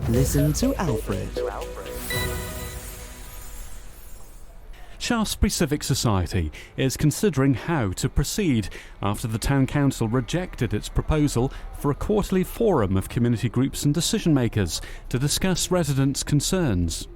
Listen to Alfred. Shaftesbury Civic Society is considering how to proceed after the Town Council rejected its proposal for a quarterly forum of community groups and decision makers to discuss residents' concerns.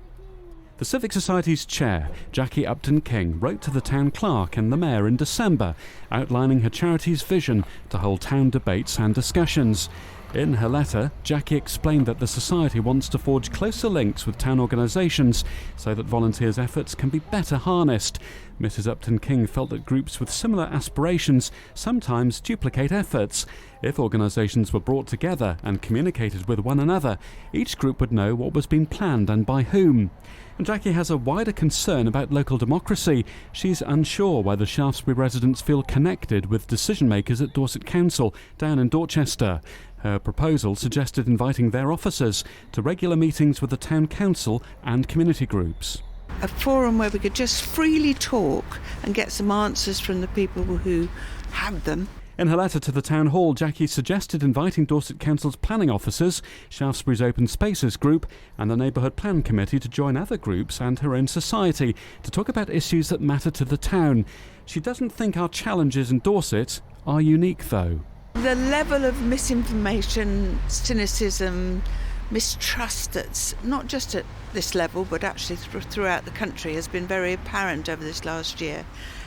The Civic Society's chair, Jackie Upton-King, wrote to the town clerk and the mayor in December, outlining her charity's vision to hold town debates and discussions. In her letter, Jackie explained that the Society wants to forge closer links with town organisations so that volunteers' efforts can be better harnessed. Mrs Upton-King felt that groups with similar aspirations sometimes duplicate efforts. If organisations were brought together and communicated with one another, each group would know what was being planned and by whom. And Jackie has a wider concern about local democracy. She's unsure whether Shaftesbury residents feel connected with decision makers at Dorset Council down in Dorchester. Her proposal suggested inviting their officers to regular meetings with the Town Council and community groups. A forum where we could just freely talk and get some answers from the people who have them. In her letter to the Town Hall, Jackie suggested inviting Dorset Council's planning officers, Shaftesbury's Open Spaces Group and the Neighbourhood Plan Committee to join other groups and her own society to talk about issues that matter to the town. She doesn't think our challenges in Dorset are unique, though. The level of misinformation, cynicism, mistrust that's not just at this level but actually throughout the country has been very apparent over this last year.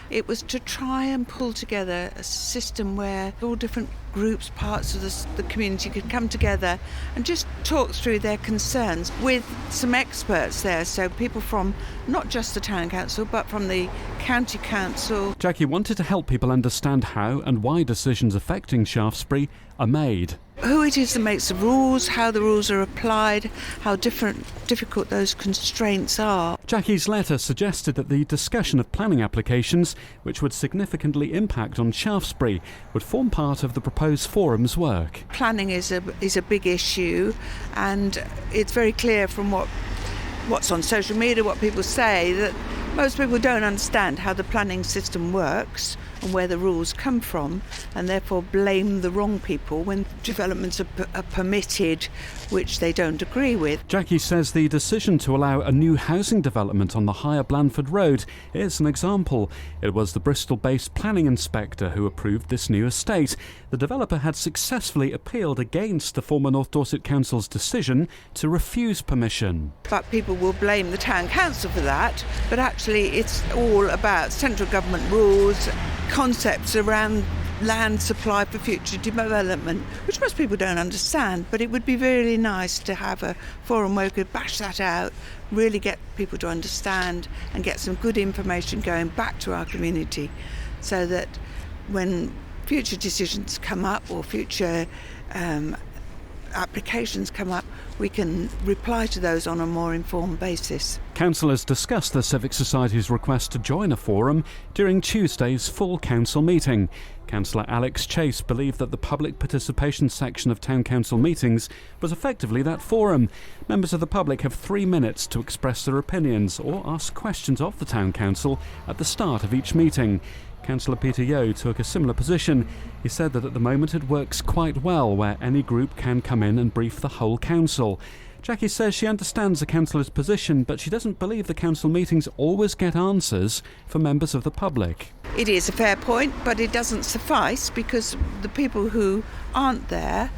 It was to try and pull together a system where all different groups, parts of the community could come together and just talk through their concerns with some experts there, so people from not just the Town Council but from the County Council. Jackie wanted to help people understand how and why decisions affecting Shaftesbury are made. Who it is that makes the rules, how the rules are applied, how difficult those constraints are. Jackie's letter suggested that the discussion of planning applications, which would significantly impact on Shaftesbury, would form part of the proposed forum's work. Planning is a big issue, and it's very clear from what's on social media, what people say, that most people don't understand how the planning system works and where the rules come from, and therefore blame the wrong people when developments are permitted which they don't agree with. Jackie says the decision to allow a new housing development on the Higher Blandford Road is an example. It was the Bristol-based planning inspector who approved this new estate. The developer had successfully appealed against the former North Dorset Council's decision to refuse permission. But people will blame the Town Council for that, but actually it's all about central government rules, concepts around land supply for future development, which most people don't understand. But it would be really nice to have a forum where we could bash that out, really get people to understand and get some good information going back to our community, so that when future decisions come up or future applications come up, we can reply to those on a more informed basis. Councillors discussed the Civic Society's request to join a forum during Tuesday's full council meeting. Councillor Alex Chase believed that the public participation section of Town Council meetings was effectively that forum. Members of the public have 3 minutes to express their opinions or ask questions of the Town Council at the start of each meeting. Councillor Peter Yeo took a similar position. He said that at the moment it works quite well, where any group can come in and brief the whole council. Jackie says she understands the councillor's position, but she doesn't believe the council meetings always get answers for members of the public. It is a fair point, but it doesn't suffice, because the people who aren't there,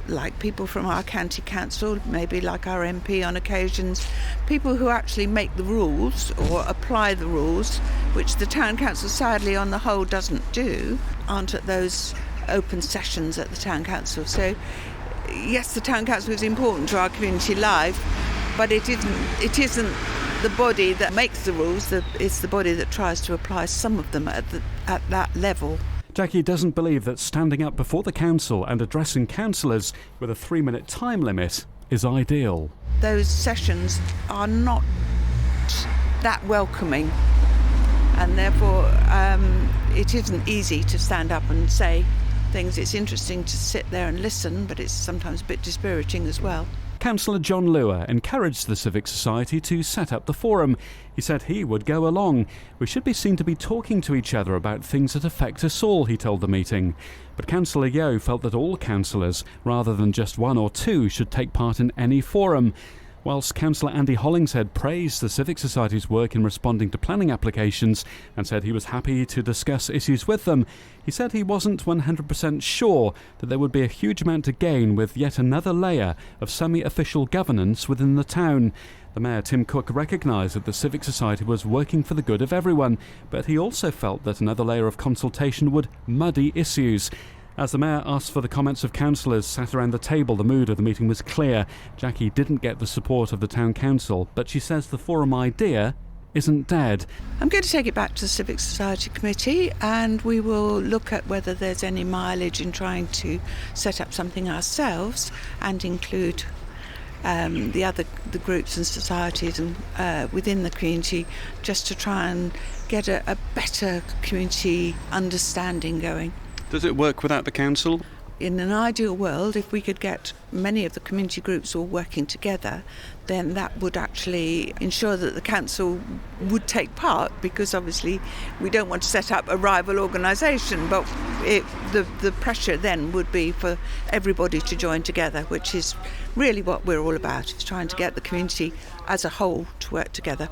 like people from our county council, maybe like our MP on occasions, people who actually make the rules or apply the rules, which the Town Council sadly on the whole doesn't do, aren't at those open sessions at the Town Council. So yes, the Town Council is important to our community life, but it isn't the body that makes the rules. It's the body that tries to apply some of them at that level. Jackie doesn't believe that standing up before the council and addressing councillors with a 3-minute time limit is ideal. Those sessions are not that welcoming, and therefore it isn't easy to stand up and say things. It's interesting to sit there and listen, but it's sometimes a bit dispiriting as well. Councillor John Lewis encouraged the Civic Society to set up the forum. He said he would go along. We should be seen to be talking to each other about things that affect us all, he told the meeting. But Councillor Yeo felt that all councillors, rather than just one or two, should take part in any forum. Whilst Councillor Andy Hollingshead praised the Civic Society's work in responding to planning applications and said he was happy to discuss issues with them, he said he wasn't 100% sure that there would be a huge amount to gain with yet another layer of semi-official governance within the town. The Mayor, Tim Cook, recognised that the Civic Society was working for the good of everyone, but he also felt that another layer of consultation would muddy issues. As the Mayor asked for the comments of councillors sat around the table, the mood of the meeting was clear. Jackie didn't get the support of the Town Council, but she says the forum idea isn't dead. I'm going to take it back to the Civic Society Committee, and we will look at whether there's any mileage in trying to set up something ourselves and include the groups and societies and within the community, just to try and get a better community understanding going. Does it work without the council? In an ideal world, if we could get many of the community groups all working together, then that would actually ensure that the council would take part, because obviously we don't want to set up a rival organisation, but the pressure then would be for everybody to join together, which is really what we're all about, is trying to get the community as a whole to work together.